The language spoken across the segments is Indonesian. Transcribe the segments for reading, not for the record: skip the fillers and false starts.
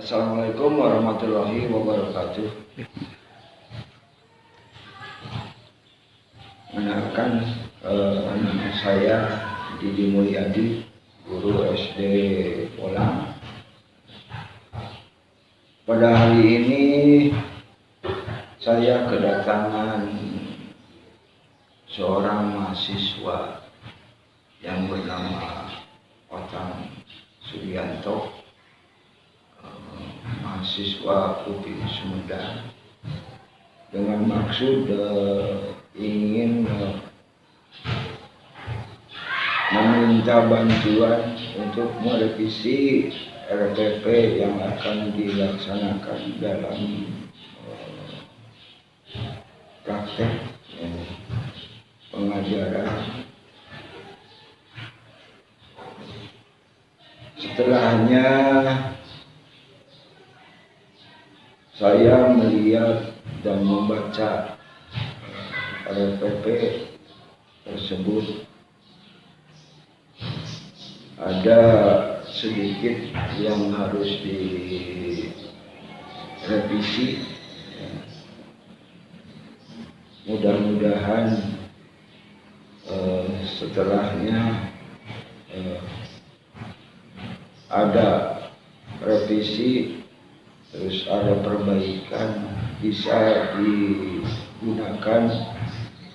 Assalamualaikum warahmatullahi wabarakatuh. Mengenalkan nama saya Didi Mulyadi, guru SD Polang. Pada hari ini saya kedatangan seorang mahasiswa yang bernama Otang Sugianto, mahasiswa UPI Sumedang, dengan maksud ingin meminta bantuan untuk merevisi RPP yang akan dilaksanakan dalam praktek pengajaran. Setelahnya saya melihat dan membaca RPP tersebut, ada sedikit yang harus direvisi. Mudah-mudahan setelahnya ada revisi, terus ada perbaikan, bisa digunakan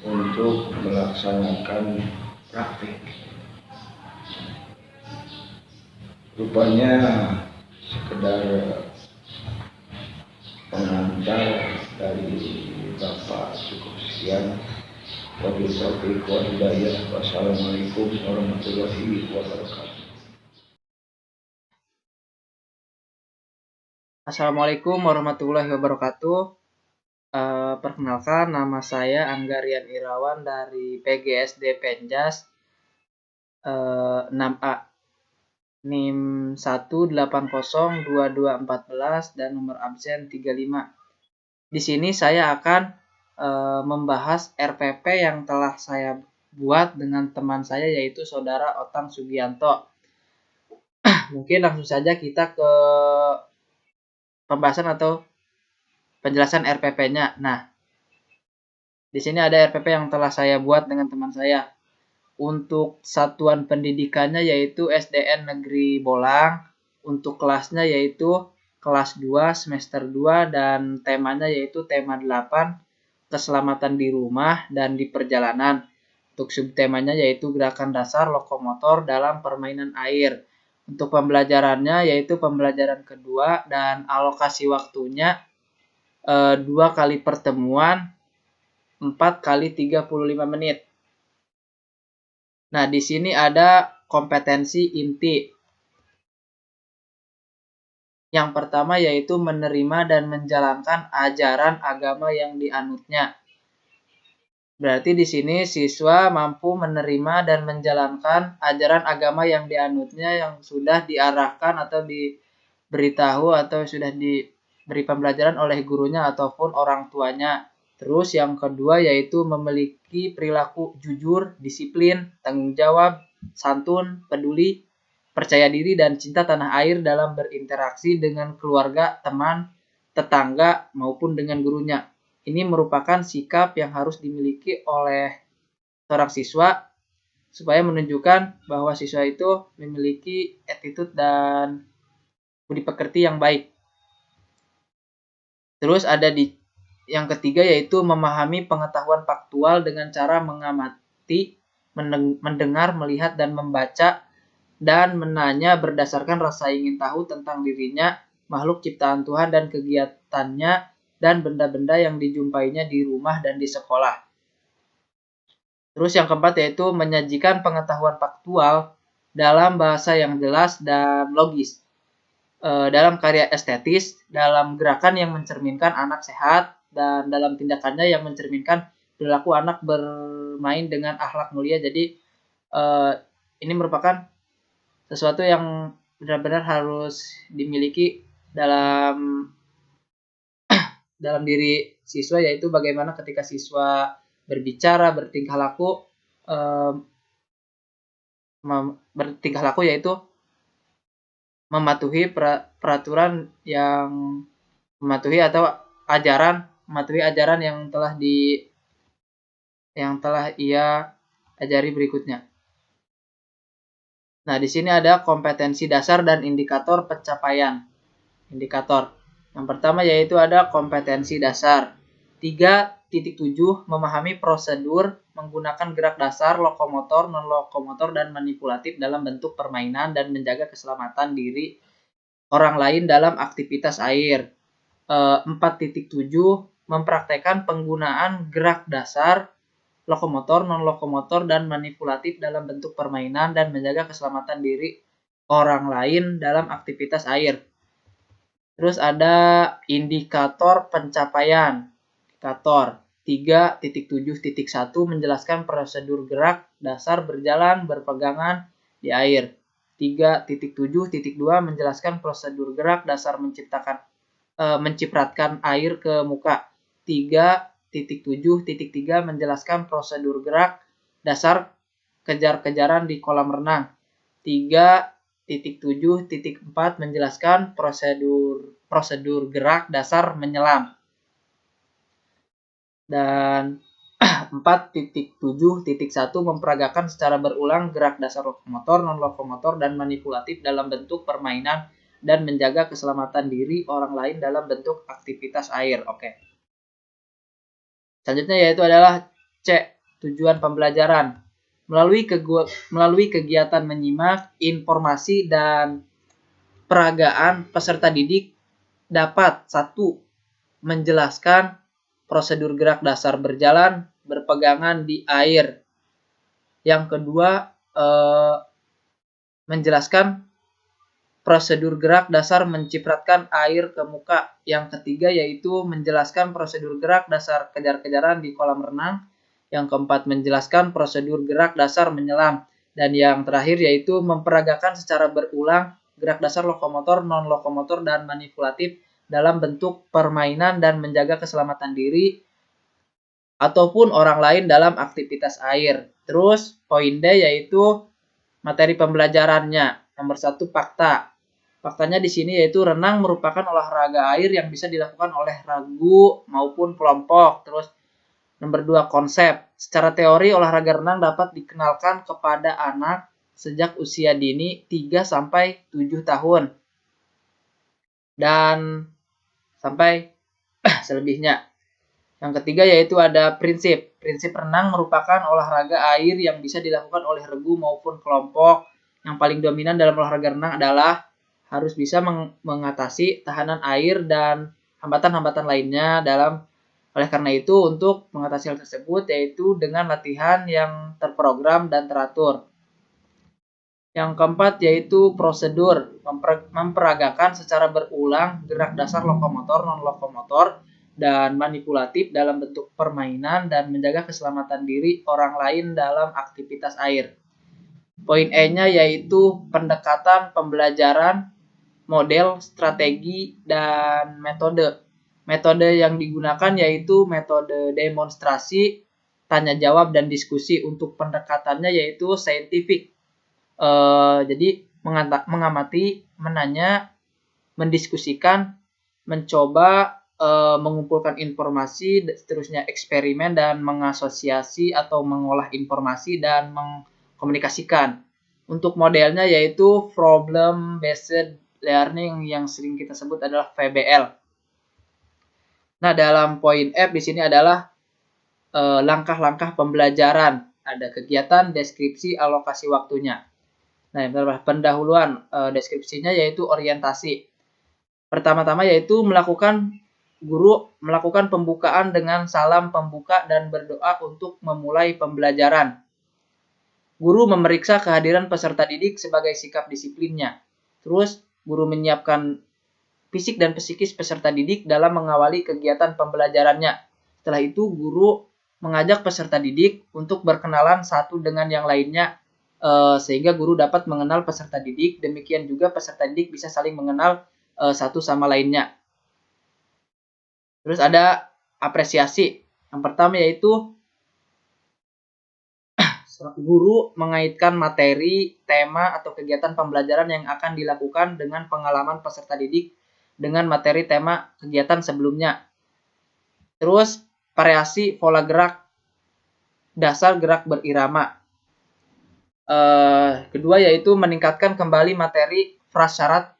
untuk melaksanakan praktik. Rupanya sekedar pengantar dari Bapak cukup sekian. Wabillahi taufiq wal hidayah. Wassalamualaikum warahmatullahi wabarakatuh. Assalamualaikum warahmatullahi wabarakatuh. Perkenalkan, nama saya Anggarian Irawan dari PGSD Penjas 6A, NIM 1802214 dan nomor absen 35. Di sini saya akan membahas RPP yang telah saya buat dengan teman saya, yaitu Saudara Otang Sugianto. Mungkin langsung saja kita ke pembahasan atau penjelasan RPP-nya. Nah, di sini ada RPP yang telah saya buat dengan teman saya. Untuk satuan pendidikannya yaitu SDN Negeri Bolang. Untuk kelasnya yaitu kelas 2 semester 2 dan temanya yaitu tema 8, keselamatan di rumah dan di perjalanan. Untuk subtemanya yaitu gerakan dasar lokomotor dalam permainan air. Untuk pembelajarannya yaitu pembelajaran kedua dan alokasi waktunya 2 kali pertemuan 4 kali 35 menit. Nah, di sini ada kompetensi inti. Yang pertama yaitu menerima dan menjalankan ajaran agama yang dianutnya. Berarti di sini siswa mampu menerima dan menjalankan ajaran agama yang dianutnya yang sudah diarahkan atau diberitahu atau sudah diberi pembelajaran oleh gurunya ataupun orang tuanya. Terus yang kedua yaitu memiliki perilaku jujur, disiplin, tanggung jawab, santun, peduli, percaya diri, dan cinta tanah air dalam berinteraksi dengan keluarga, teman, tetangga, maupun dengan gurunya. Ini merupakan sikap yang harus dimiliki oleh seorang siswa supaya menunjukkan bahwa siswa itu memiliki attitude dan budi pekerti yang baik. Terus ada di yang ketiga yaitu memahami pengetahuan faktual dengan cara mengamati, mendengar, melihat, dan membaca, dan menanya berdasarkan rasa ingin tahu tentang dirinya, makhluk ciptaan Tuhan dan kegiatannya, dan benda-benda yang dijumpainya di rumah dan di sekolah. Terus yang keempat yaitu menyajikan pengetahuan faktual dalam bahasa yang jelas dan logis, dalam karya estetis, dalam gerakan yang mencerminkan anak sehat, dan dalam tindakannya yang mencerminkan perilaku anak bermain dengan akhlak mulia. Jadi ini merupakan sesuatu yang benar-benar harus dimiliki dalam diri siswa, yaitu bagaimana ketika siswa berbicara, bertingkah laku yaitu mematuhi peraturan yang mematuhi ajaran yang telah ia ajari berikutnya. Nah, di sini ada kompetensi dasar dan indikator pencapaian. Indikator. Yang pertama yaitu ada kompetensi dasar. 3.7 memahami prosedur menggunakan gerak dasar, lokomotor, non-lokomotor, dan manipulatif dalam bentuk permainan dan menjaga keselamatan diri orang lain dalam aktivitas air. 4.7 mempraktekkan penggunaan gerak dasar, lokomotor, non-lokomotor, dan manipulatif dalam bentuk permainan dan menjaga keselamatan diri orang lain dalam aktivitas air. Terus ada indikator pencapaian. Indikator 3.7.1 menjelaskan prosedur gerak dasar berjalan berpegangan di air. 3.7.2 menjelaskan prosedur gerak dasar mencipratkan air ke muka. 3.7.3 menjelaskan prosedur gerak dasar kejar-kejaran di kolam renang. 3.7.4 menjelaskan prosedur gerak dasar menyelam. Dan 4.7.1 memperagakan secara berulang gerak dasar lokomotor, non-lokomotor, dan manipulatif dalam bentuk permainan dan menjaga keselamatan diri orang lain dalam bentuk aktivitas air. Oke. Selanjutnya yaitu adalah C. Tujuan pembelajaran. Melalui kegiatan menyimak, informasi, dan peragaan, peserta didik dapat 1. Menjelaskan prosedur gerak dasar berjalan berpegangan di air. Yang kedua, menjelaskan prosedur gerak dasar mencipratkan air ke muka. Yang ketiga yaitu menjelaskan prosedur gerak dasar kejar-kejaran di kolam renang. Yang keempat menjelaskan prosedur gerak dasar menyelam. Dan yang terakhir yaitu memperagakan secara berulang gerak dasar lokomotor, non-lokomotor, dan manipulatif dalam bentuk permainan dan menjaga keselamatan diri ataupun orang lain dalam aktivitas air. Terus poin D yaitu materi pembelajarannya. Nomor 1 fakta. Faktanya di sini yaitu renang merupakan olahraga air yang bisa dilakukan oleh regu maupun kelompok. Terus nomor 2 konsep. Secara teori olahraga renang dapat dikenalkan kepada anak sejak usia dini 3 sampai 7 tahun. Dan sampai selebihnya. Yang ketiga yaitu ada prinsip. Prinsip renang merupakan olahraga air yang bisa dilakukan oleh regu maupun kelompok. Yang paling dominan dalam olahraga renang adalah harus bisa mengatasi tahanan air dan hambatan-hambatan lainnya oleh karena itu untuk mengatasi hal tersebut yaitu dengan latihan yang terprogram dan teratur. Yang keempat yaitu prosedur, memperagakan secara berulang gerak dasar lokomotor, non-lokomotor, dan manipulatif dalam bentuk permainan dan menjaga keselamatan diri orang lain dalam aktivitas air. Poin E-nya yaitu pendekatan pembelajaran, model, strategi, dan metode. Metode yang digunakan yaitu metode demonstrasi, tanya jawab, dan diskusi. Untuk pendekatannya yaitu saintifik. Jadi mengamati, menanya, mendiskusikan, mencoba, mengumpulkan informasi, seterusnya eksperimen dan mengasosiasi atau mengolah informasi dan mengkomunikasikan. Untuk modelnya yaitu problem based learning yang sering kita sebut adalah VBL. Nah, dalam poin F di sini adalah langkah-langkah pembelajaran. Ada kegiatan, deskripsi, alokasi waktunya. Nah, pendahuluan deskripsinya yaitu orientasi. Pertama-tama yaitu guru melakukan pembukaan dengan salam pembuka dan berdoa untuk memulai pembelajaran. Guru memeriksa kehadiran peserta didik sebagai sikap disiplinnya. Terus, guru menyiapkan fisik dan psikis peserta didik dalam mengawali kegiatan pembelajarannya. Setelah itu, guru mengajak peserta didik untuk berkenalan satu dengan yang lainnya sehingga guru dapat mengenal peserta didik. Demikian juga peserta didik bisa saling mengenal satu sama lainnya. Terus ada apresiasi. Yang pertama yaitu guru mengaitkan materi, tema, atau kegiatan pembelajaran yang akan dilakukan dengan pengalaman peserta didik dengan materi tema kegiatan sebelumnya. Terus, variasi pola gerak, dasar gerak berirama. Kedua yaitu meningkatkan kembali materi prasyarat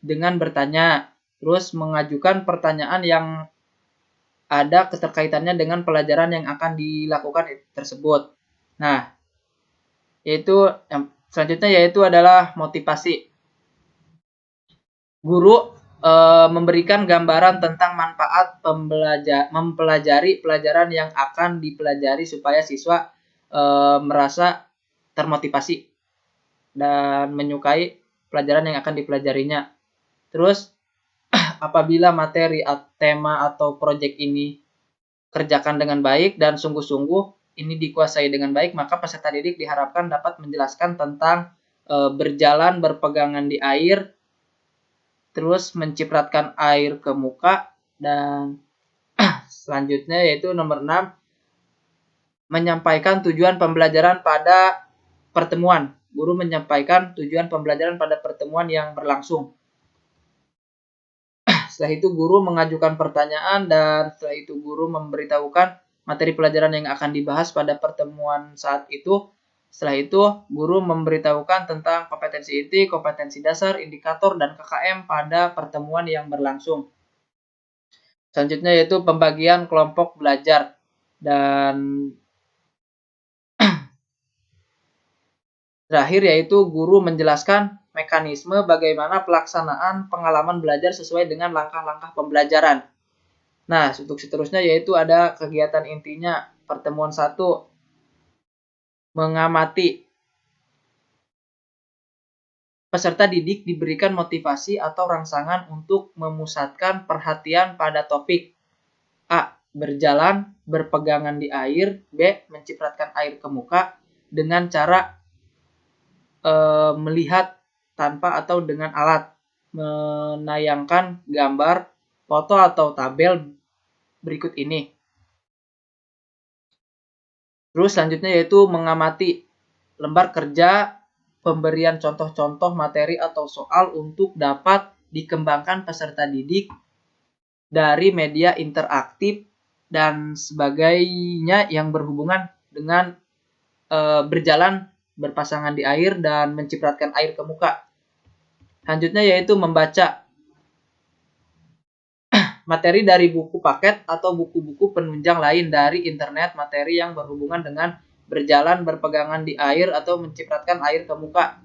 dengan bertanya, terus mengajukan pertanyaan yang ada keterkaitannya dengan pelajaran yang akan dilakukan tersebut. Nah, yang selanjutnya yaitu adalah motivasi. Guru memberikan gambaran tentang manfaat mempelajari pelajaran yang akan dipelajari supaya siswa merasa termotivasi dan menyukai pelajaran yang akan dipelajarinya. Terus, apabila materi, tema, atau proyek ini kerjakan dengan baik dan sungguh-sungguh ini dikuasai dengan baik, maka peserta didik diharapkan dapat menjelaskan tentang berjalan berpegangan di air, terus mencipratkan air ke muka, dan selanjutnya yaitu nomor 6, menyampaikan tujuan pembelajaran pada pertemuan. Guru menyampaikan tujuan pembelajaran pada pertemuan yang berlangsung. Setelah itu guru mengajukan pertanyaan dan setelah itu guru memberitahukan materi pelajaran yang akan dibahas pada pertemuan saat itu. Setelah itu guru memberitahukan tentang kompetensi inti, kompetensi dasar, indikator, dan KKM pada pertemuan yang berlangsung. Selanjutnya yaitu pembagian kelompok belajar dan terakhir yaitu guru menjelaskan mekanisme bagaimana pelaksanaan pengalaman belajar sesuai dengan langkah-langkah pembelajaran. Nah, untuk seterusnya yaitu ada kegiatan intinya. Pertemuan 1, mengamati. Peserta didik diberikan motivasi atau rangsangan untuk memusatkan perhatian pada topik. A. Berjalan, berpegangan di air. B. Mencipratkan air ke muka dengan cara melihat tanpa atau dengan alat, menayangkan gambar, foto atau tabel berikut ini. Terus selanjutnya yaitu mengamati lembar kerja, pemberian contoh-contoh materi atau soal untuk dapat dikembangkan peserta didik dari media interaktif dan sebagainya yang berhubungan dengan berjalan berpasangan di air dan mencipratkan air ke muka. Selanjutnya yaitu membaca materi dari buku paket atau buku-buku penunjang lain dari internet, materi yang berhubungan dengan berjalan berpegangan di air atau mencipratkan air ke muka.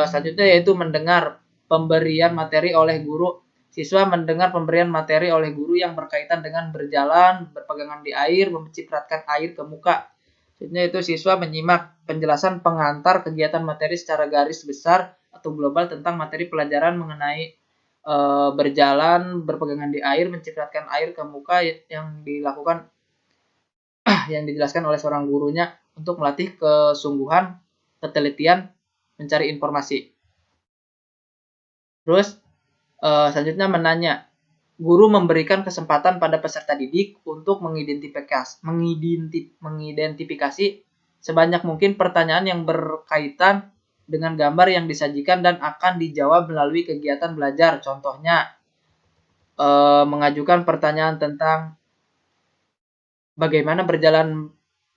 Selanjutnya yaitu mendengar pemberian materi oleh guru. Siswa mendengar pemberian materi oleh guru yang berkaitan dengan berjalan berpegangan di air, mencipratkan air ke muka. Selanjutnya itu siswa menyimak penjelasan pengantar kegiatan materi secara garis besar atau global tentang materi pelajaran mengenai berjalan berpegangan di air, mencipratkan air ke muka yang dilakukan yang dijelaskan oleh seorang gurunya untuk melatih kesungguhan, ketelitian, mencari informasi. Terus selanjutnya menanya. Guru memberikan kesempatan pada peserta didik untuk mengidentifikasi sebanyak mungkin pertanyaan yang berkaitan dengan gambar yang disajikan dan akan dijawab melalui kegiatan belajar. Contohnya, mengajukan pertanyaan tentang bagaimana berjalan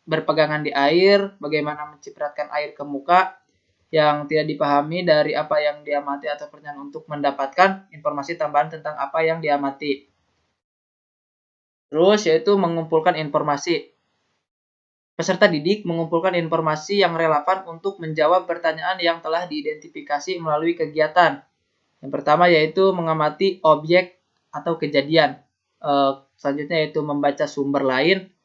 berpegangan di air, bagaimana mencipratkan air ke muka, yang tidak dipahami dari apa yang diamati atau pertanyaan untuk mendapatkan informasi tambahan tentang apa yang diamati. Terus yaitu mengumpulkan informasi. Peserta didik mengumpulkan informasi yang relevan untuk menjawab pertanyaan yang telah diidentifikasi melalui kegiatan. Yang pertama yaitu mengamati objek atau kejadian. Selanjutnya yaitu membaca sumber lain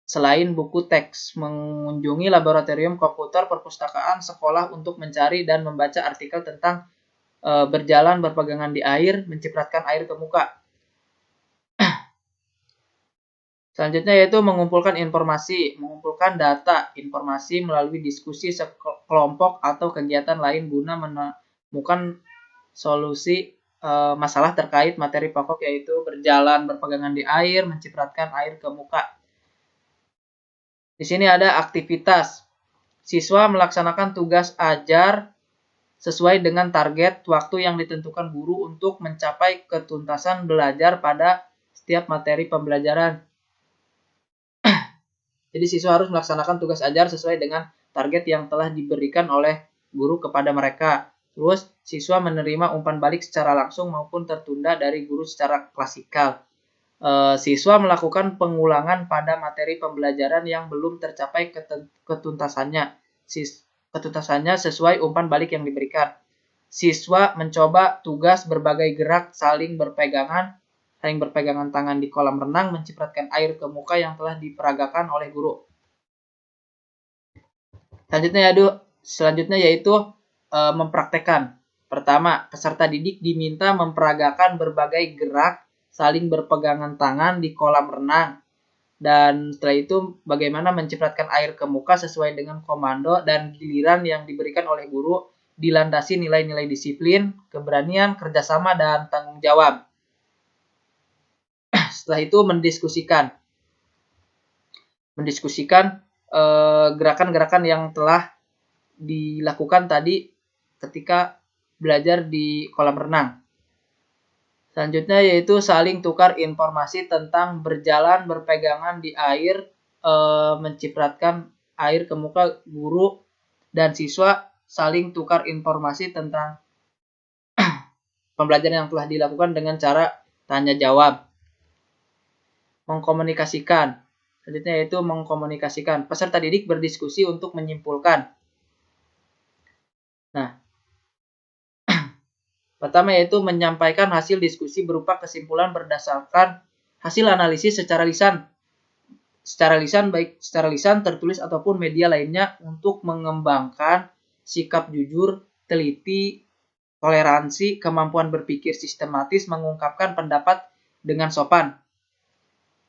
selain buku teks, mengunjungi laboratorium komputer, perpustakaan, sekolah untuk mencari dan membaca artikel tentang berjalan berpegangan di air, mencipratkan air ke muka. Selanjutnya yaitu mengumpulkan informasi, mengumpulkan data, informasi melalui diskusi sekelompok atau kegiatan lain guna menemukan solusi masalah terkait materi pokok yaitu berjalan berpegangan di air, mencipratkan air ke muka. Di sini ada aktivitas. Siswa melaksanakan tugas ajar sesuai dengan target waktu yang ditentukan guru untuk mencapai ketuntasan belajar pada setiap materi pembelajaran. Jadi siswa harus melaksanakan tugas ajar sesuai dengan target yang telah diberikan oleh guru kepada mereka. Terus siswa menerima umpan balik secara langsung maupun tertunda dari guru secara klasikal. Siswa melakukan pengulangan pada materi pembelajaran yang belum tercapai ketuntasannya. Ketuntasannya sesuai umpan balik yang diberikan. Siswa mencoba tugas berbagai gerak saling berpegangan tangan di kolam renang, mencipratkan air ke muka yang telah diperagakan oleh guru. Selanjutnya yaitu mempraktekkan. Pertama, peserta didik diminta memperagakan berbagai gerak saling berpegangan tangan di kolam renang. Dan setelah itu bagaimana mencipratkan air ke muka sesuai dengan komando dan giliran yang diberikan oleh guru, dilandasi nilai-nilai disiplin, keberanian, kerjasama, dan tanggung jawab. Setelah itu mendiskusikan gerakan-gerakan yang telah dilakukan tadi ketika belajar di kolam renang. Selanjutnya yaitu saling tukar informasi tentang berjalan berpegangan di air, mencipratkan air ke muka. Guru dan siswa saling tukar informasi tentang pembelajaran yang telah dilakukan dengan cara tanya jawab. Mengkomunikasikan. Selanjutnya yaitu mengkomunikasikan. Peserta didik berdiskusi untuk menyimpulkan. Nah, pertama yaitu menyampaikan hasil diskusi berupa kesimpulan berdasarkan hasil analisis secara lisan. Baik secara lisan, tertulis, ataupun media lainnya untuk mengembangkan sikap jujur, teliti, toleransi, kemampuan berpikir sistematis, mengungkapkan pendapat dengan sopan.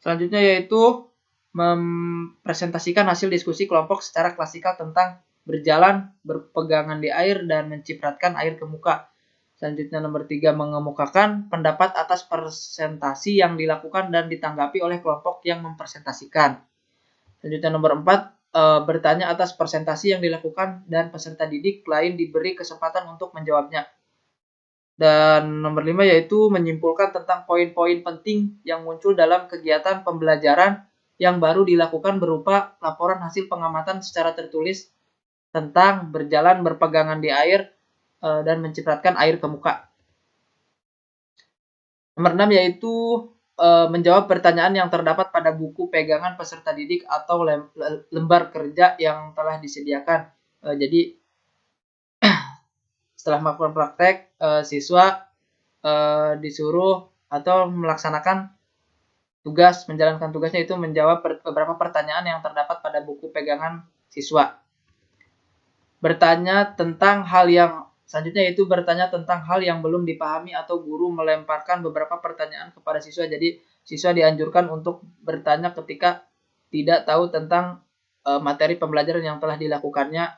Selanjutnya yaitu mempresentasikan hasil diskusi kelompok secara klasikal tentang berjalan, berpegangan di air, dan mencipratkan air ke muka. Selanjutnya nomor 3, mengemukakan pendapat atas presentasi yang dilakukan dan ditanggapi oleh kelompok yang mempresentasikan. Selanjutnya nomor 4, bertanya atas presentasi yang dilakukan dan peserta didik lain diberi kesempatan untuk menjawabnya. Dan nomor 5 yaitu menyimpulkan tentang poin-poin penting yang muncul dalam kegiatan pembelajaran yang baru dilakukan berupa laporan hasil pengamatan secara tertulis tentang berjalan berpegangan di air dan mencipratkan air ke muka. Nomor 6 yaitu menjawab pertanyaan yang terdapat pada buku pegangan peserta didik atau lembar kerja yang telah disediakan. Jadi setelah melakukan praktek, siswa disuruh atau menjalankan tugasnya itu menjawab beberapa pertanyaan yang terdapat pada buku pegangan siswa. Selanjutnya yaitu bertanya tentang hal yang belum dipahami atau guru melemparkan beberapa pertanyaan kepada siswa. Jadi siswa dianjurkan untuk bertanya ketika tidak tahu tentang materi pembelajaran yang telah dilakukannya.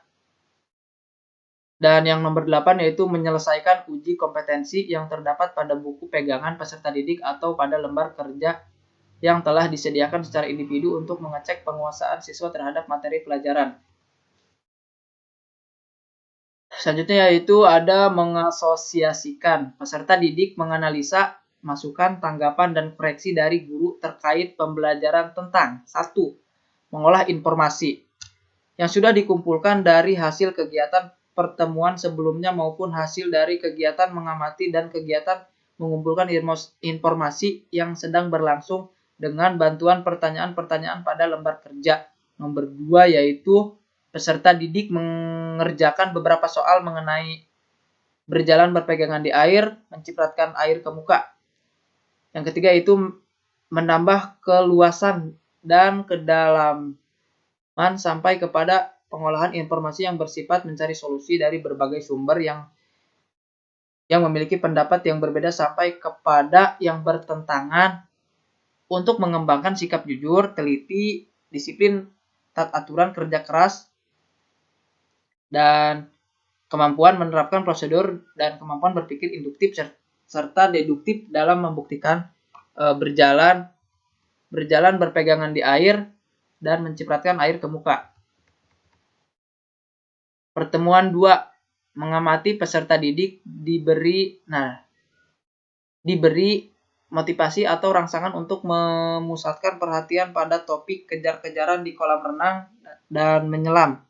Dan yang nomor 8 yaitu menyelesaikan uji kompetensi yang terdapat pada buku pegangan peserta didik atau pada lembar kerja yang telah disediakan secara individu untuk mengecek penguasaan siswa terhadap materi pelajaran. Selanjutnya yaitu ada mengasosiasikan. Peserta didik menganalisa masukan, tanggapan, dan koreksi dari guru terkait pembelajaran tentang 1. Mengolah informasi yang sudah dikumpulkan dari hasil kegiatan pertemuan sebelumnya maupun hasil dari kegiatan mengamati dan kegiatan mengumpulkan informasi yang sedang berlangsung dengan bantuan pertanyaan-pertanyaan pada lembar kerja. Nomor 2 yaitu peserta didik mengerjakan beberapa soal mengenai berjalan berpegangan di air, mencipratkan air ke muka. Yang ketiga itu menambah keluasan dan kedalaman sampai kepada pengolahan informasi yang bersifat mencari solusi dari berbagai sumber yang memiliki pendapat yang berbeda sampai kepada yang bertentangan untuk mengembangkan sikap jujur, teliti, disiplin, taat aturan, kerja keras, dan kemampuan menerapkan prosedur dan kemampuan berpikir induktif serta deduktif dalam membuktikan berjalan berpegangan di air dan mencipratkan air ke muka. Pertemuan 2. Mengamati peserta didik diberi motivasi atau rangsangan untuk memusatkan perhatian pada topik kejar-kejaran di kolam renang dan menyelam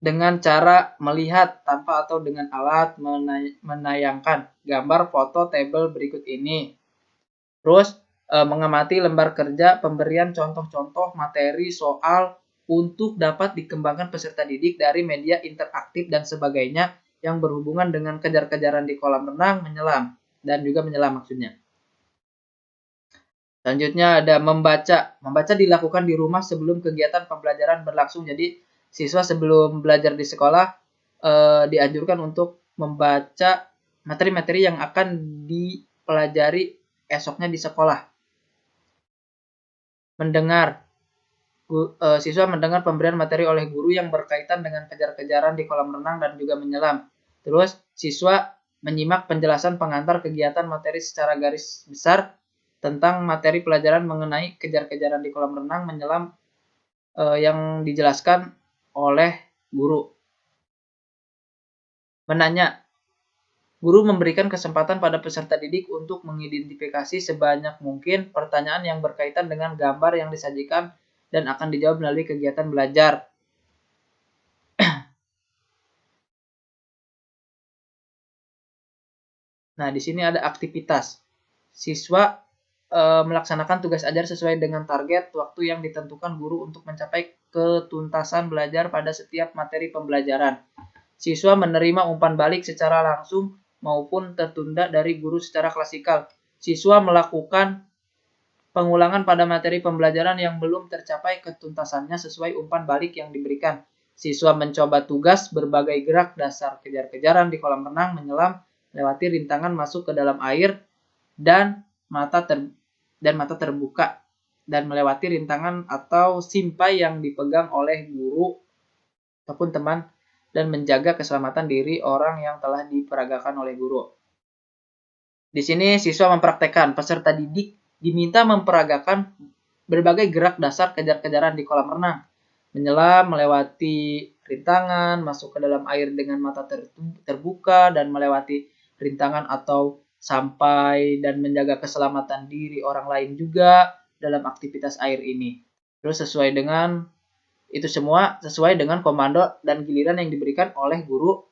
dengan cara melihat tanpa atau dengan alat menayangkan gambar foto tabel berikut ini. Terus mengamati lembar kerja pemberian contoh-contoh materi soal untuk dapat dikembangkan peserta didik dari media interaktif dan sebagainya yang berhubungan dengan kejar-kejaran di kolam renang, menyelam, dan juga menyelam maksudnya. Selanjutnya ada membaca. Membaca dilakukan di rumah sebelum kegiatan pembelajaran berlangsung. Jadi siswa sebelum belajar di sekolah dianjurkan untuk membaca materi-materi yang akan dipelajari esoknya di sekolah. Mendengar. Siswa mendengar pemberian materi oleh guru yang berkaitan dengan kejar-kejaran di kolam renang dan juga menyelam. Terus siswa menyimak penjelasan pengantar kegiatan materi secara garis besar tentang materi pelajaran mengenai kejar-kejaran di kolam renang, menyelam yang dijelaskan oleh guru. Menanya. Guru memberikan kesempatan pada peserta didik untuk mengidentifikasi sebanyak mungkin pertanyaan yang berkaitan dengan gambar yang disajikan dan akan dijawab melalui kegiatan belajar. Nah, di sini ada aktivitas. Siswa melaksanakan tugas ajar sesuai dengan target waktu yang ditentukan guru untuk mencapai ketuntasan belajar pada setiap materi pembelajaran. Siswa menerima umpan balik secara langsung maupun tertunda dari guru secara klasikal. Siswa melakukan pengulangan pada materi pembelajaran yang belum tercapai ketuntasannya sesuai umpan balik yang diberikan. Siswa mencoba tugas berbagai gerak dasar kejar-kejaran di kolam renang, menyelam, melewati rintangan masuk ke dalam air, dan mata terbuka, dan melewati rintangan atau simpai yang dipegang oleh guru ataupun teman, dan menjaga keselamatan diri orang yang telah diperagakan oleh guru. Di sini siswa mempraktekkan. Peserta didik diminta memperagakan berbagai gerak dasar kejar-kejaran di kolam renang. Menyelam, melewati rintangan, masuk ke dalam air dengan mata terbuka, dan melewati rintangan atau sampai dan menjaga keselamatan diri orang lain juga dalam aktivitas air ini. Terus itu semua sesuai dengan komando dan giliran yang diberikan oleh guru,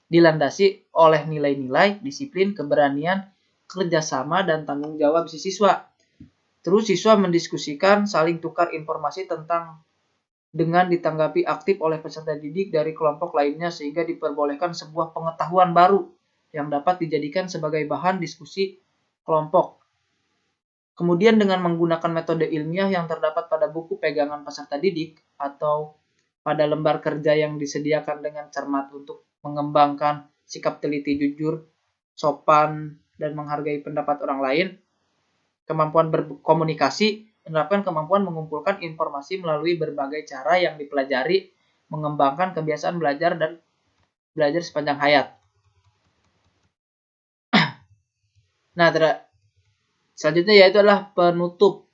dilandasi oleh nilai-nilai, disiplin, keberanian, kerjasama, dan tanggung jawab si siswa. Terus siswa mendiskusikan, saling tukar informasi dengan ditanggapi aktif oleh peserta didik dari kelompok lainnya sehingga diperbolehkan sebuah pengetahuan baru yang dapat dijadikan sebagai bahan diskusi kelompok. Kemudian dengan menggunakan metode ilmiah yang terdapat pada buku pegangan peserta didik atau pada lembar kerja yang disediakan dengan cermat untuk mengembangkan sikap teliti, jujur, sopan, dan menghargai pendapat orang lain, kemampuan berkomunikasi, menerapkan kemampuan mengumpulkan informasi melalui berbagai cara yang dipelajari, mengembangkan kebiasaan belajar dan belajar sepanjang hayat. Nah, selanjutnya yaitu adalah penutup.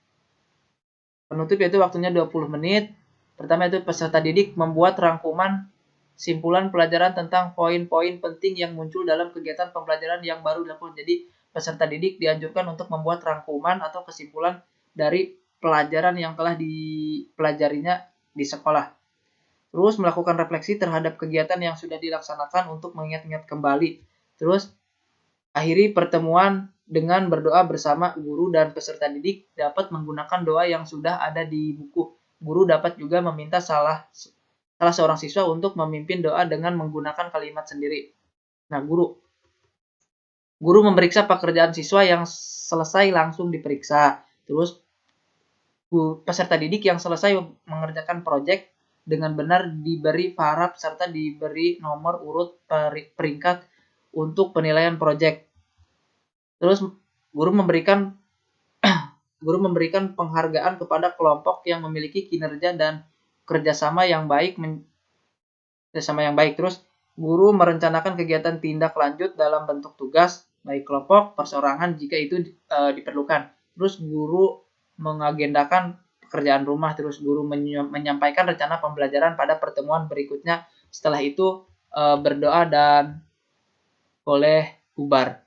Penutup yaitu waktunya 20 menit. Pertama itu peserta didik membuat rangkuman simpulan pelajaran tentang poin-poin penting yang muncul dalam kegiatan pembelajaran yang baru dilakukan. Jadi peserta didik dianjurkan untuk membuat rangkuman atau kesimpulan dari pelajaran yang telah dipelajarinya di sekolah. Terus melakukan refleksi terhadap kegiatan yang sudah dilaksanakan untuk mengingat-ingat kembali. Terus akhiri pertemuan dengan berdoa bersama guru dan peserta didik dapat menggunakan doa yang sudah ada di buku. Guru dapat juga meminta salah seorang siswa untuk memimpin doa dengan menggunakan kalimat sendiri. Nah, guru memeriksa pekerjaan siswa yang selesai langsung diperiksa. Terus peserta didik yang selesai mengerjakan proyek dengan benar diberi paraf serta diberi nomor urut peringkat untuk penilaian proyek. Terus guru memberikan penghargaan kepada kelompok yang memiliki kinerja dan kerjasama yang baik. Terus guru merencanakan kegiatan tindak lanjut dalam bentuk tugas, baik kelompok, perseorangan jika itu diperlukan. Terus guru mengagendakan pekerjaan rumah, terus guru menyampaikan rencana pembelajaran pada pertemuan berikutnya. Setelah itu berdoa dan boleh bubar.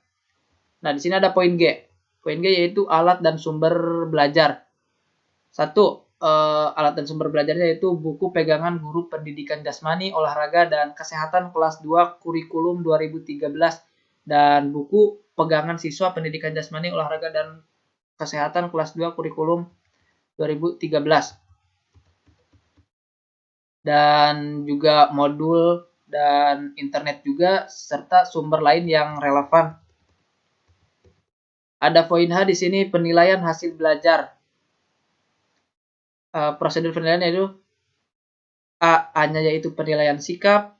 Nah, di sini ada poin G. Poin G yaitu alat dan sumber belajar. 1. Alat dan sumber belajarnya yaitu buku pegangan guru pendidikan jasmani, olahraga, dan kesehatan kelas 2 kurikulum 2013 dan buku pegangan siswa pendidikan jasmani, olahraga, dan kesehatan kelas 2 kurikulum 2013. Dan juga modul dan internet juga serta sumber lain yang relevan. Ada poin H di sini, penilaian hasil belajar. Prosedur penilaian yaitu A-nya yaitu penilaian sikap,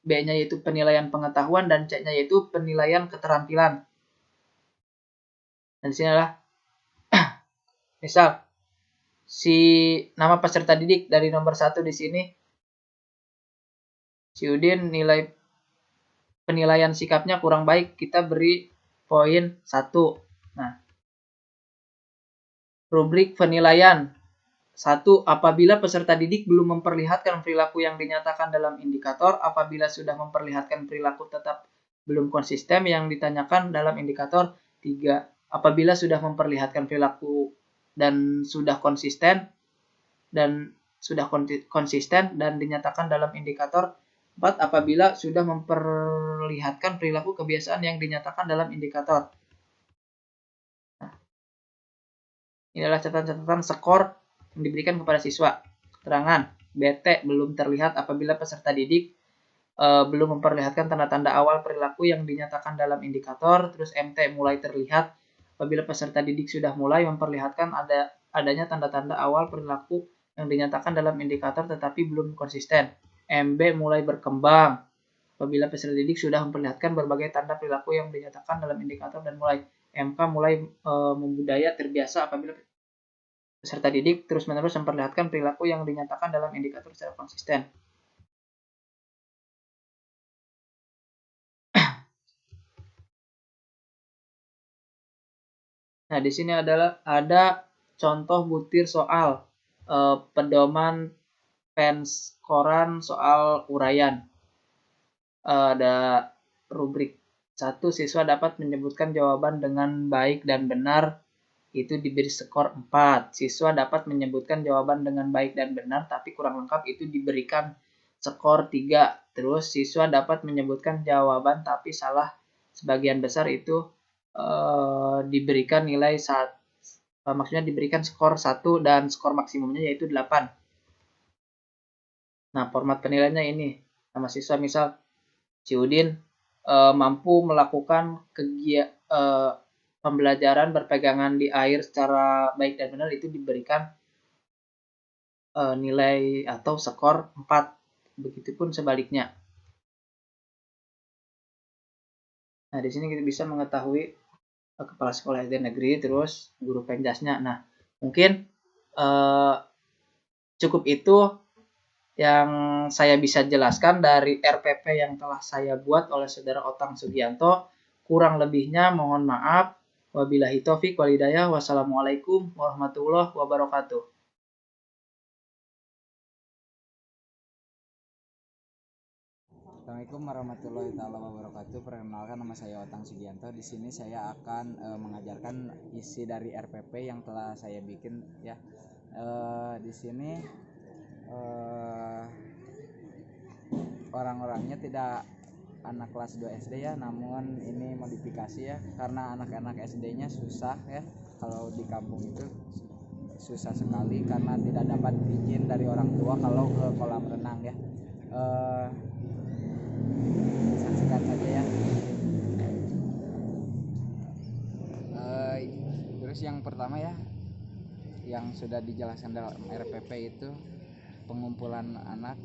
B-nya yaitu penilaian pengetahuan, dan C-nya yaitu penilaian keterampilan. Dan di sini adalah misal si nama peserta didik dari nomor 1 di sini, si Udin nilai penilaian sikapnya kurang baik, kita beri poin 1. Nah, rubrik penilaian 1. Apabila peserta didik belum memperlihatkan perilaku yang dinyatakan dalam indikator, apabila sudah memperlihatkan perilaku tetap belum konsisten yang ditanyakan dalam indikator. 3. Apabila sudah memperlihatkan perilaku dan sudah konsisten dan dinyatakan dalam indikator. 4. Apabila sudah memperlihatkan perilaku kebiasaan yang dinyatakan dalam indikator. Nah, ini adalah catatan-catatan skor yang diberikan kepada siswa. Keterangan BT belum terlihat apabila peserta didik belum memperlihatkan tanda-tanda awal perilaku yang dinyatakan dalam indikator. Terus MT mulai terlihat apabila peserta didik sudah mulai memperlihatkan adanya tanda-tanda awal perilaku yang dinyatakan dalam indikator tetapi belum konsisten. MB mulai berkembang apabila peserta didik sudah memperlihatkan berbagai tanda perilaku yang dinyatakan dalam indikator dan mulai. MK mulai membudaya terbiasa apabila peserta didik terus-menerus memperlihatkan perilaku yang dinyatakan dalam indikator secara konsisten. Nah, di sini ada contoh butir soal pedoman fans koran soal uraian. Ada rubrik 1, siswa dapat menyebutkan jawaban dengan baik dan benar, itu diberi skor 4. Siswa dapat menyebutkan jawaban dengan baik dan benar tapi kurang lengkap, itu diberikan skor 3. Terus siswa dapat menyebutkan jawaban tapi salah sebagian besar, itu diberikan nilai 1, maksudnya diberikan skor 1 dan skor maksimumnya yaitu 8. Nah, format penilaiannya ini. Nama siswa misal si Udin mampu melakukan pembelajaran berpegangan di air secara baik dan benar, itu diberikan nilai atau skor 4. Begitupun sebaliknya. Nah, di sini kita bisa mengetahui kepala sekolah SD negeri, terus guru penjasnya. Nah, mungkin cukup itu yang saya bisa jelaskan dari RPP yang telah saya buat oleh Saudara Otang Sugianto. Kurang lebihnya mohon maaf. Wabillahi taufik wal hidayah. Wassalamualaikum warahmatullahi wabarakatuh. Assalamualaikum warahmatullahi wabarakatuh. Perkenalkan, nama saya Otang Sugianto. Di sini saya akan mengajarkan isi dari RPP yang telah saya bikin ya. Di sini orang-orangnya tidak anak kelas 2 SD ya, namun ini modifikasi ya, karena anak-anak SD-nya susah ya. Kalau di kampung itu susah sekali karena tidak dapat izin dari orang tua kalau ke kolam renang ya. Saksikan saja ya. Terus yang pertama ya, yang sudah dijelaskan dalam RPP itu pengumpulan anak,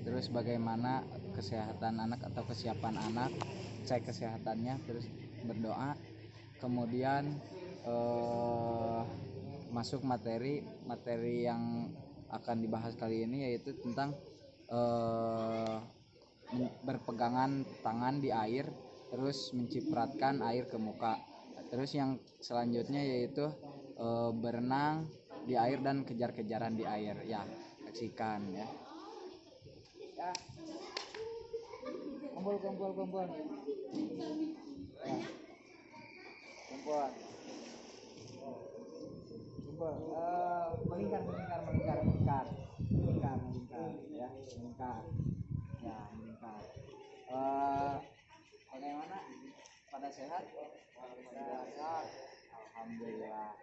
terus bagaimana kesehatan anak atau kesiapan anak, cek kesehatannya, terus berdoa, kemudian masuk materi yang akan dibahas kali ini, yaitu tentang berpegangan tangan di air, terus mencipratkan air ke muka. Terus yang selanjutnya yaitu berenang di air dan kejar-kejaran di air ya, saksikan ya. Ya, kumpul ya. Kumpul. Melingkar ya, melingkar. Bagaimana, pada sehat? Sehat, alhamdulillah.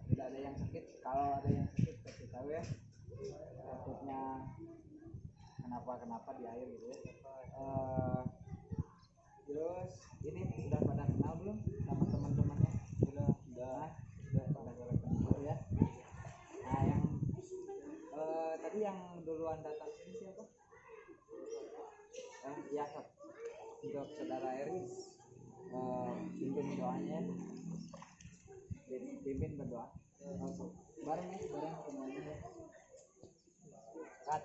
Tidak ada yang sakit. Kalau ada yang sakit kasih tahu ya, takutnya kenapa di air gitu ya. Terus ini sudah pada kenal belum sama teman-temannya? Sudah pada kenal ya. Nah, yang tadi yang duluan datang sini siapa? Ya, untuk saudara Eri, pimpin doanya, pimpin berdoa bareng semuanya ya. Kat.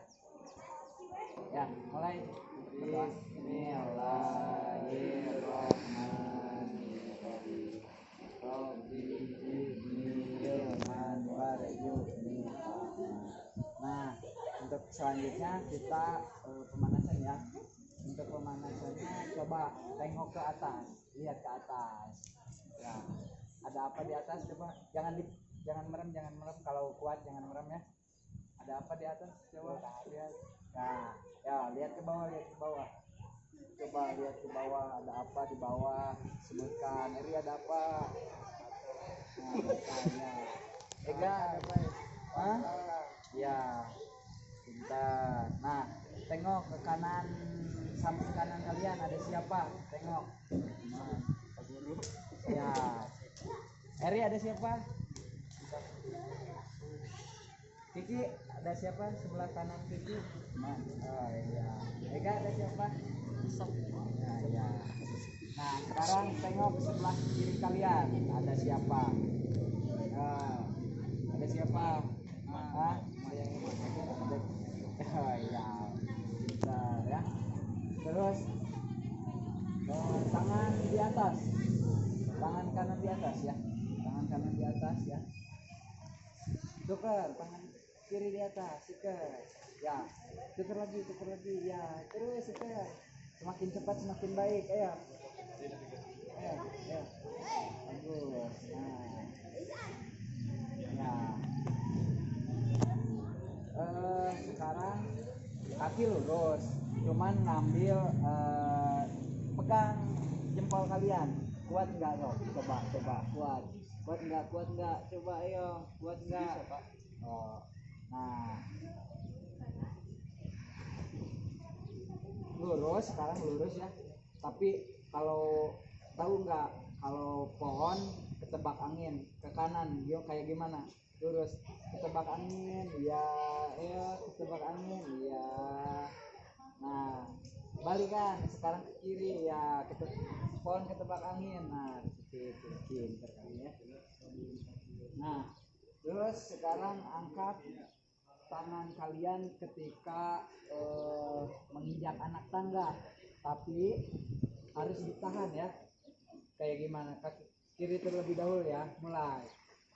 Ya, mulai berdoa. Nah, untuk selanjutnya kita pemanasan ya. Untuk pemanasannya coba tengok ke atas, lihat ke atas. Ya, ada apa di atas? Coba jangan merem. Kalau kuat jangan merem ya. Ada apa di atas? Coba lihat. Nah, ya lihat ke bawah. Coba lihat ke bawah, ada apa di bawah? Sebutkan. Eri ada apa? Nah, misalnya Ega ada apa? Hah? Ya, pintar. Nah, tengok ke kanan, samping kanan kalian ada siapa? Tengok. Nah, ya. Eri ada siapa? Kiki ada siapa sebelah kanan Kiki? Oh iya. Ega ada siapa? Nah, ya. Nah, sekarang tengok ke sebelah kiri kalian ada siapa? Ada siapa? Oh iya. Bentar ya. Terus tangan di atas. Tangan kanan di atas ya. Tangan kanan di atas ya. Tukar tangan kiri di atas, tukar. Ya, tukar lagi ya. Terus tukar. Semakin cepat semakin baik, ayo. Bagus. Nah. Sekarang kaki lurus, cuman ngambil pegang jempol kalian. Kuat nggak loh? Coba kuat nggak? Coba ayo, kuat nggak? Oh, nah, lurus sekarang lurus ya. Tapi kalau tahu nggak, kalau pohon ketebak angin ke kanan, dia kayak gimana? Lurus, ketebak angin, ya, ketebak angin, ya. Nah, balikan sekarang ke kiri ya, pohon ketebak angin. Nah, seperti itu, pintar kali ya. Nah, terus sekarang angkat tangan kalian ketika menginjak anak tangga, tapi harus ditahan ya. Kayak gimana? Kaki kiri terlebih dahulu ya, mulai.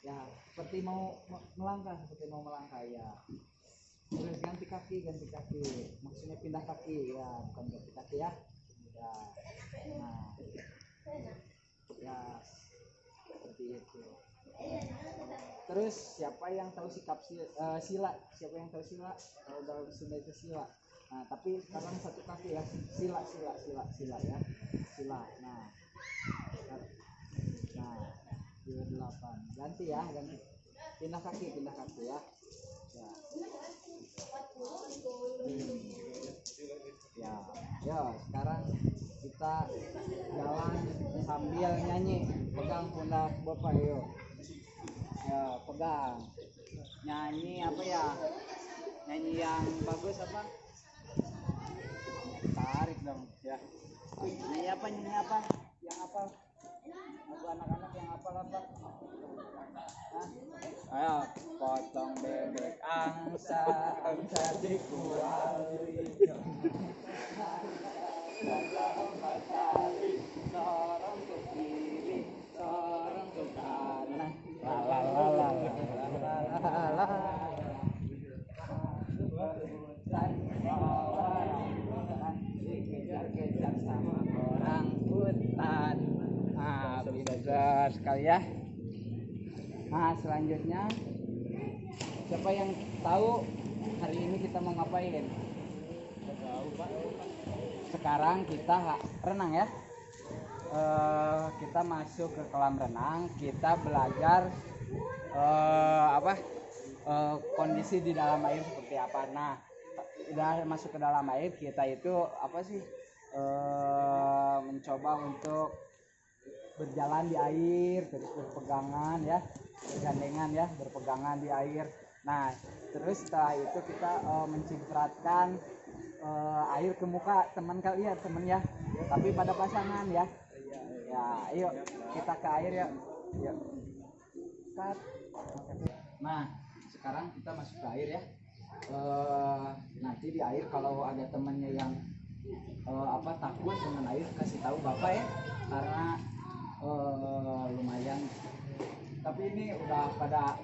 Ya, seperti mau melangkah ya. Terus ganti kaki. Maksudnya pindah kaki ya, bukan ganti kaki ya. Ya. Nah. Ya. Seperti itu. Terus siapa yang tahu sikap sila? Siapa yang tahu sila? Kalau dalam Sunda itu sila. Nah, tapi sekarang satu kaki ya. Sila ya. Sila. Nah. 28. Ganti. Pindah kaki ya. Ya, sekarang kita jalan sambil nyanyi. Pegang pundak Bapak yuk. Ya, pegang. Nyanyi apa ya? Nyanyi yang bagus apa? Tarik dong ya. Nyanyi apa? Yang apa? Lagu anak-anak yang apa? Ayo, potong bebek angsa dikuali. Sorong ke kiri, sorong ke kanan. La la la la la. dikejar-kejar sama orang hutan. Nah, benar sekali ya. Nah, selanjutnya siapa yang tahu hari ini kita mau ngapain? Sekarang kita renang ya. Kita masuk ke kolam renang, kita belajar kondisi di dalam air seperti apa. Nah, udah masuk ke dalam air, kita itu mencoba untuk berjalan di air, terus berpegangan ya, bergandengan ya, berpegangan di air. Nah, terus setelah itu kita mencimpratkan air ke muka teman kalian, teman ya, tapi pada pasangan ya. Ya, ayo kita ke air ya. Yuk. Cut. Nah, sekarang kita masuk ke air ya. Nanti di air kalau ada temannya yang takut dengan air, kasih tahu bapak ya, karena lumayan. Tapi ini udah pada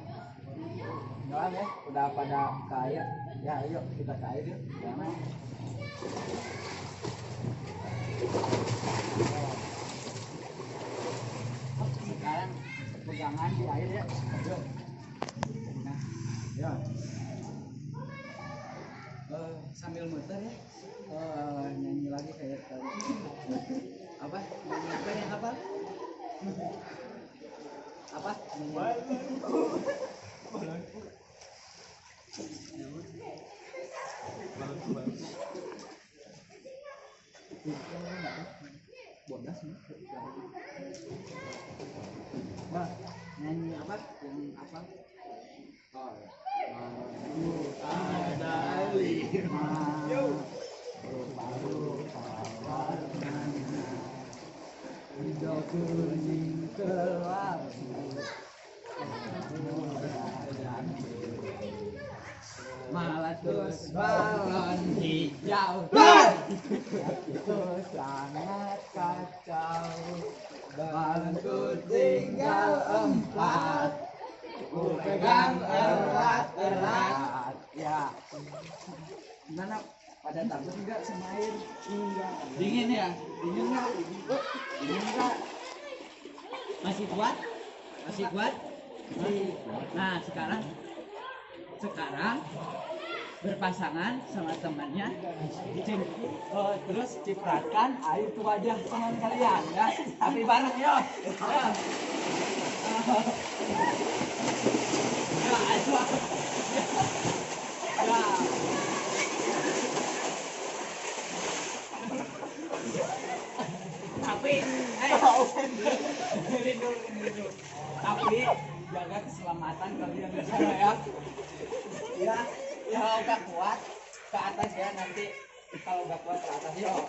nyelam ya, udah pada ke air. Ya, ayo kita ke air yuk. Jangan. Sekarang pegangan di air ya. Ayo. Nah, ya. Sambil muter ya. Nyanyi lagi kayak tadi. Apa? Nyanyi apa yang apa? Apa? Bodas nih. Nah, nyanyi apa? Yang apa? Oh, ada lima rupa-rupa warnanya, hijau kuning kelabu, meletus balon hijau. Itu sangat kacau. Balonku tinggal 4, ku pegang erat-erat. Ya, gimana? Pada takut enggak sama air? Enggak. Dingin ya? Dingin enggak? Dingin enggak? Masih kuat? Masih kuat? Nah, sekarang berpasangan sama temannya, terus cipratkan air ke wajah teman kalian ya, tapi bareng yo. Tapi jaga keselamatan kalian di sana ya. Ya udah kuat ke atas ya, nanti kalau udah kuat ke atas yo.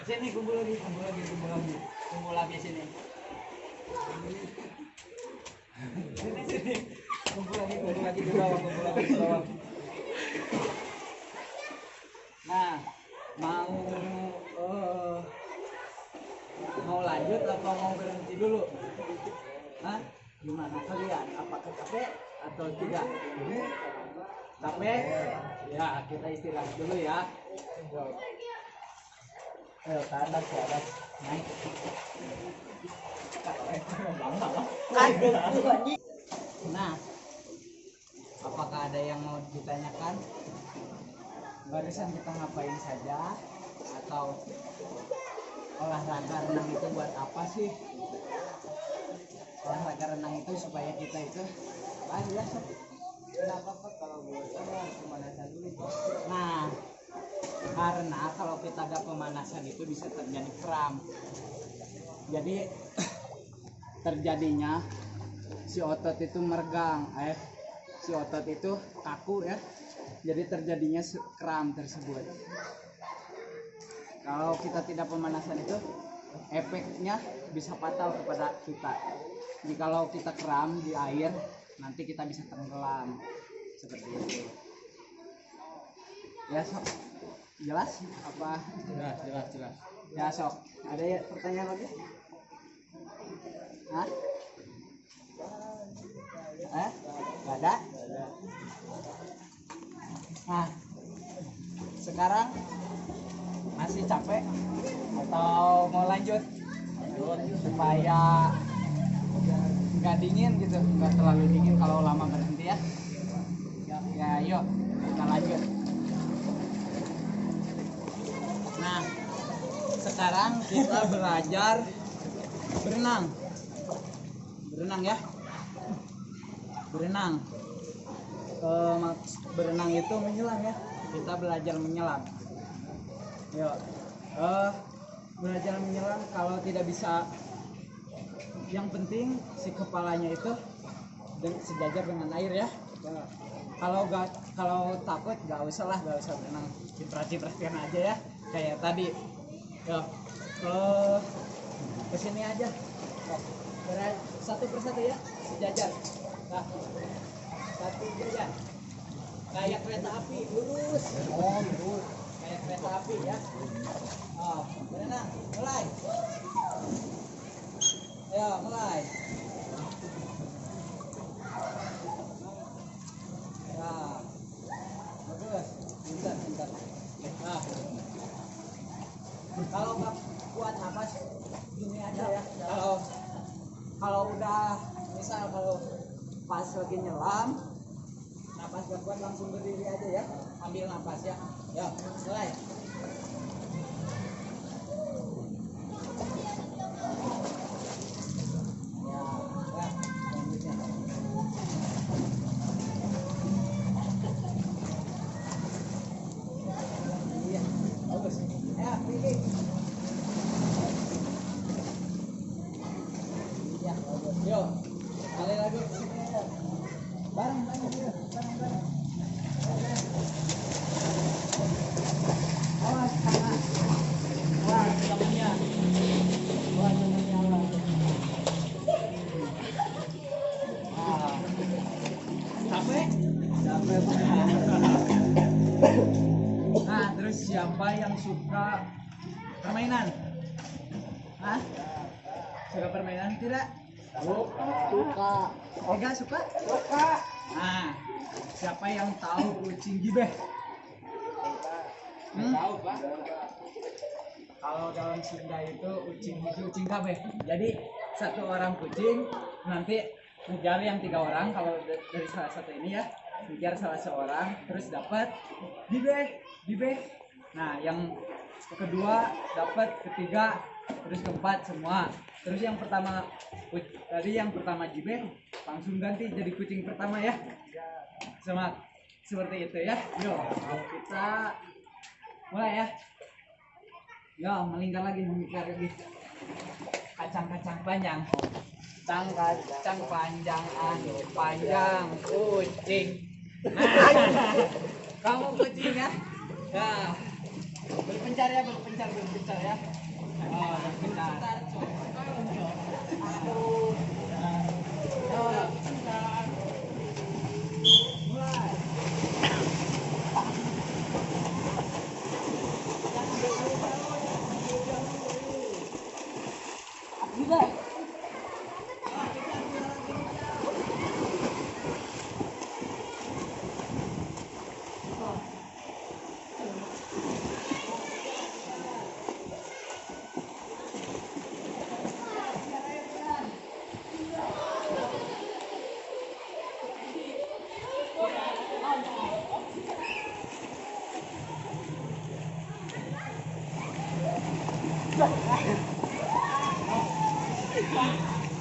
Sini kumpul lagi sini. Sini. Kumpul lagi di bawah. Nah, mau lanjut apa mau berhenti dulu? Hah? Gimana kalian? Apakah capek atau tidak? Capek? Ya, kita istirahat dulu ya. Ayo ke atas, naik. Nah, apakah ada yang mau ditanyakan? Barusan kita ngapain saja? Atau olahraga renang itu buat apa sih? Olahraga renang itu supaya kita itu ya, kenapa Pak kalau buat pemanasan dulu? Nah, karena kalau kita ada pemanasan itu bisa terjadi kram. Jadi terjadinya si otot itu meregang, si otot itu kaku ya. Jadi terjadinya kram tersebut. Kalau kita tidak pemanasan itu efeknya bisa fatal kepada kita. Jikalau kita keram di air, nanti kita bisa tenggelam seperti itu. Ya sok, jelas apa? Jelas. Ya sok. Ada ya pertanyaan lagi? Hah? Gak ada? Nah, sekarang masih capek atau mau lanjut supaya nggak dingin gitu, nggak terlalu dingin kalau lama berhenti ya. Ya yuk kita lanjut. Nah, sekarang kita belajar berenang ya, berenang. Berenang itu menyelam ya, kita belajar menyelam. Yuk, belajar menyelam. Kalau tidak bisa, yang penting si kepalanya itu sejajar dengan air ya. Kalau takut nggak usah berenang, ciprat-cipratin aja ya kayak tadi. Yuk, kesini aja, satu persatu ya, sejajar. Nah, satu jajar kayak kereta api, lurus. Kayak kereta api ya. Berenang, mulai. Ya, mulai. Ya, bagus. Pintar. Nah, kalau nggak kuat napas, gini aja ya. Kalau udah, misal kalau pas lagi nyelam, napas gak kuat, langsung berdiri aja ya. Ambil napas ya. Ya, mulai. Yuk, kali lagi bareng. Awas tangan. Awas tangannya. Capek. Nah, terus siapa yang suka permainan? Hah? Suka permainan tidak? Suka. Enggak suka? Suka. Nah, siapa yang tahu kucing gibeh? Tahu, Pak. Kalau dalam Sunda itu kucing kabeh. Jadi satu orang kucing nanti ngejar yang 3 orang. Kalau dari salah satu ini ya, ngejar salah seorang terus dapat gibeh. Nah, yang kedua dapat, ketiga, terus keempat semua. Terus yang pertama gibeh langsung ganti jadi kucing pertama ya. Seperti itu ya. Yuk, kita mulai ya. Yo, melingkar lagi. Kacang panjang. Kacang panjang, panjang kucing. Nah, kamu kucing ya. Nah, berpencar ya. Berpencar. Mulai.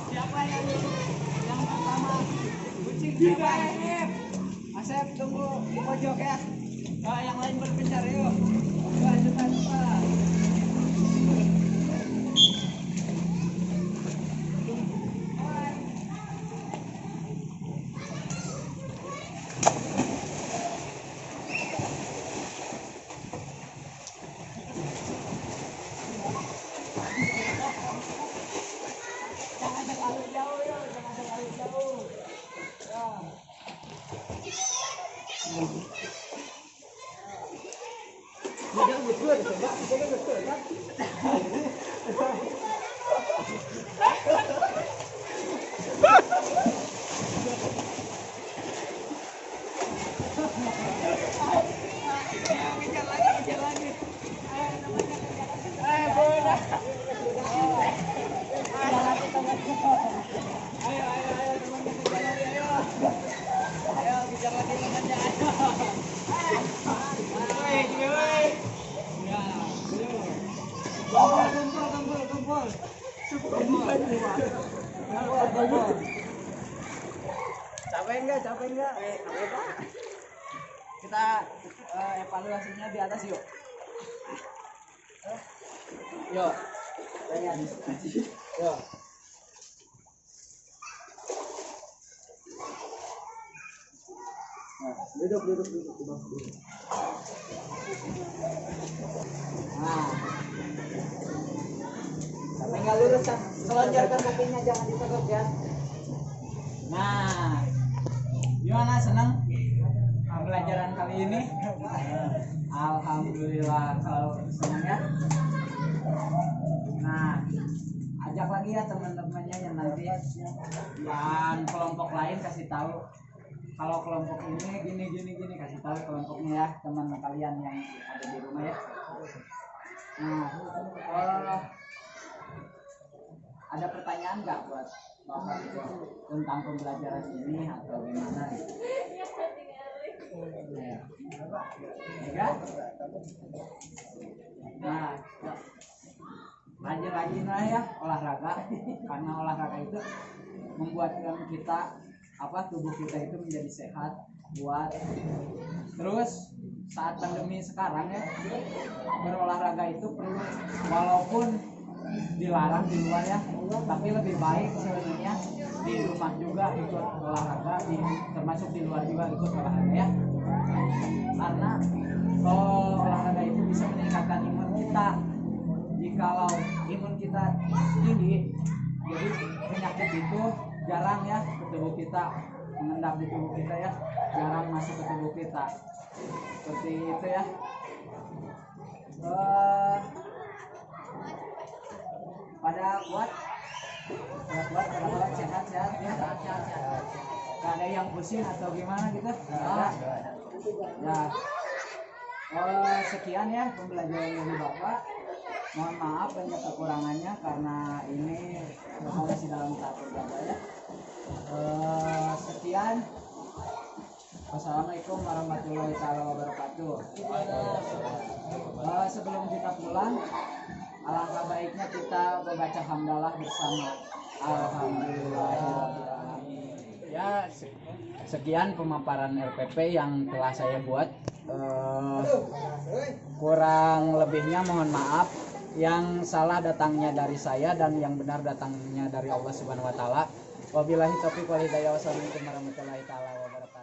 Siapa yang pertama kucing siapa? Asep tunggu di pojok ya. Yang lain berpencar yuk. Cepat. Jangan terlalu jauh yuk. Capek enggak? Capek Pak. Kita evaluasinya di atas yuk. Yuk. Yuk. Duduk. Nah. Sampai nggak lurus, selonjorkan kakinya, jangan diteguk ya. Nah, gimana, senang pembelajaran kali ini? Alhamdulillah kalau senang ya. Nah, ajak lagi ya teman-temannya yang nanti yang kelompok lain, kasih tahu kalau kelompok ini gini kasih tahu kelompoknya ya, teman kalian yang ada di rumah ya. Nah, ada pertanyaan nggak buat Bapak tentang pembelajaran ini atau gimana? Ya. Nah, rajin-rajin lah ya olahraga, karena olahraga itu membuatkan kita tubuh kita itu menjadi sehat, kuat. Terus saat pandemi sekarang ya, berolahraga itu perlu, walaupun dilarang di luar ya, tapi lebih baik sebenarnya di rumah juga ikut olahraga, termasuk di luar juga ikut olahraga ya, karena olahraga itu bisa meningkatkan imun kita. Jikalau imun kita tinggi, jadi penyakit itu jarang ya ke tubuh kita, mengendap di tubuh kita ya, jarang masuk ke tubuh kita, seperti itu ya. Pada kuat, sehat ya, gak ada yang pusing atau gimana gitu, ya. Sekian ya pembelajaran dari Bapak. Mohon maaf banyak kekurangannya karena ini masih dalam tahap belajar ya. Sekian. Wassalamualaikum warahmatullahi wabarakatuh. Sebelum kita pulang, alangkah baiknya kita membaca hamdalah bersama. Alhamdulillahirobbilalamin. Ya, sekian pemaparan RPP yang telah saya buat. Kurang lebihnya mohon maaf. Yang salah datangnya dari saya dan yang benar datangnya dari Allah Subhanahu wa taala. Wabillahi taufiq wal hidayah. Wassalamualaikum warahmatullahi wabarakatuh.